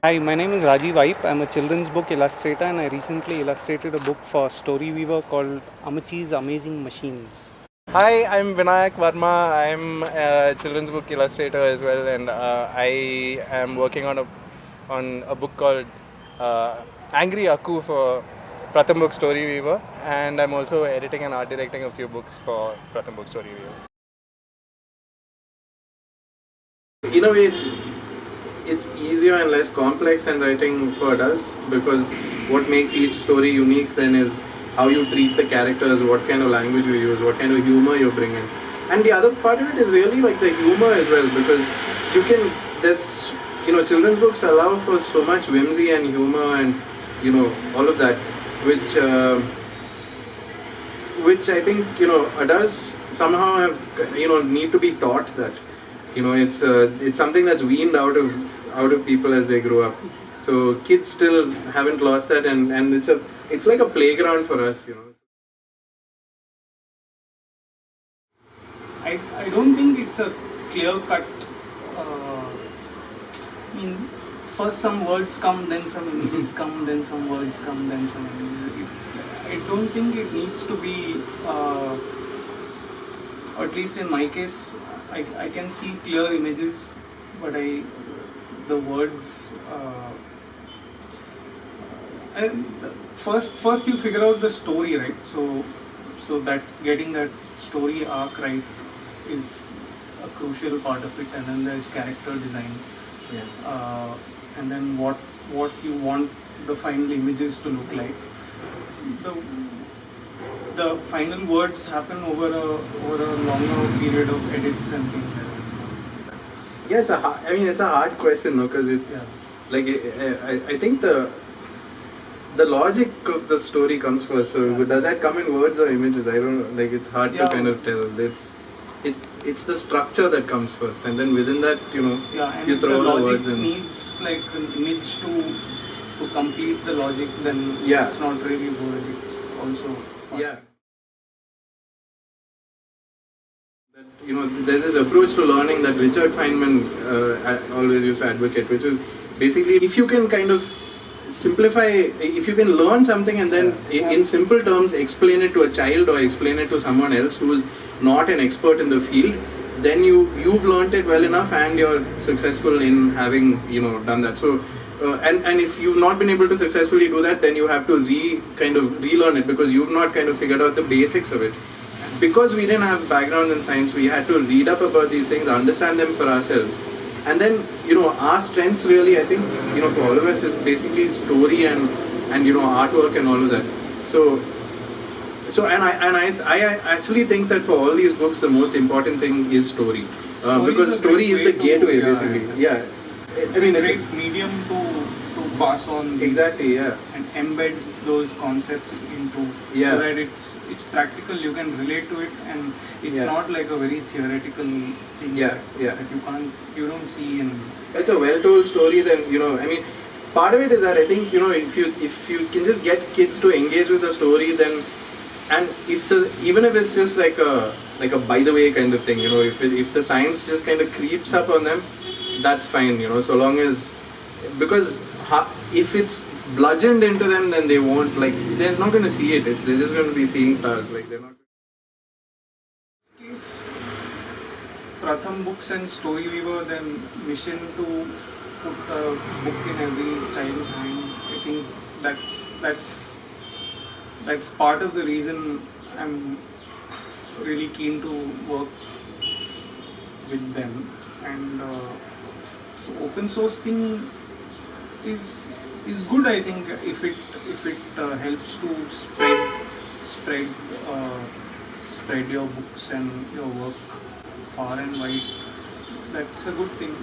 Hi, my name is Rajiv. I'm a children's book illustrator and I recently illustrated a book for StoryWeaver called Amachi's Amazing Machines. Hi, I'm Vinayak Verma. I'm a children's book illustrator as well, and I am working on a book called Angry Aku for Pratham Book StoryWeaver, and I'm also editing and art directing a few books for Pratham Book StoryWeaver. In a way, it's easier and less complex than writing for adults, because what makes each story unique then is how you treat the characters, what kind of language you use, what kind of humor you bring in. And the other part of it is really like the humor as well, because there's, children's books allow for so much whimsy and humor and, all of that, which I think, adults somehow have, need to be taught that. It's something that's weaned out of people as they grow up. So kids still haven't lost that, and it's like a playground for us. I don't think it's a clear cut. First some words come, then some images come, then some words come, then some images. I don't think it needs to be, at least in my case, I can see clear images, but the words. First you figure out the story, right? So that getting that story arc right is a crucial part of it, and then there's character design. Yeah. And then what you want the final images to look like. The final words happen over a longer period of edits and things like that. So It's a hard question, no, because it's like I think the logic of the story comes first. So does that come in words or images? I don't know. Like, it's hard to kind of tell. It's the structure that comes first, and then within that, and you throw the words logic in. needs like an image to complete the logic. Then it's not really word. It's also There's this approach to learning that Richard Feynman always used to advocate, which is basically, if you can kind of simplify, if you can learn something and then in simple terms explain it to a child or explain it to someone else who's not an expert in the field, then you've learned it well enough and you're successful in having done that. So and if you've not been able to successfully do that, then you have to relearn it, because you've not kind of figured out the basics of it. Because we didn't have background in science, we had to read up about these things, understand them for ourselves. And then, our strengths really, I think, for all of us is basically story and artwork and all of that. I actually think that for all these books, the most important thing is story. Because story is the gateway, basically. It's a great medium to pass on exactly, and embed those concepts into, so that it's practical, you can relate to it, and it's not like a very theoretical thing that you don't see in. It's a well-told story. Then part of it is that I think if you can just get kids to engage with the story, then, and even if it's just like a by the way kind of thing, if the science just kind of creeps up on them, that's fine, so long as, because if it's bludgeoned into them, then they won't, they're not going to see it. They're just going to be seeing stars. They're not. In this case, Pratham Books and StoryWeaver, then mission to put a book in every child's hand. I think that's part of the reason I'm really keen to work with them. And so open source thing is good, I think, if it helps to spread your books and your work far and wide. That's a good thing.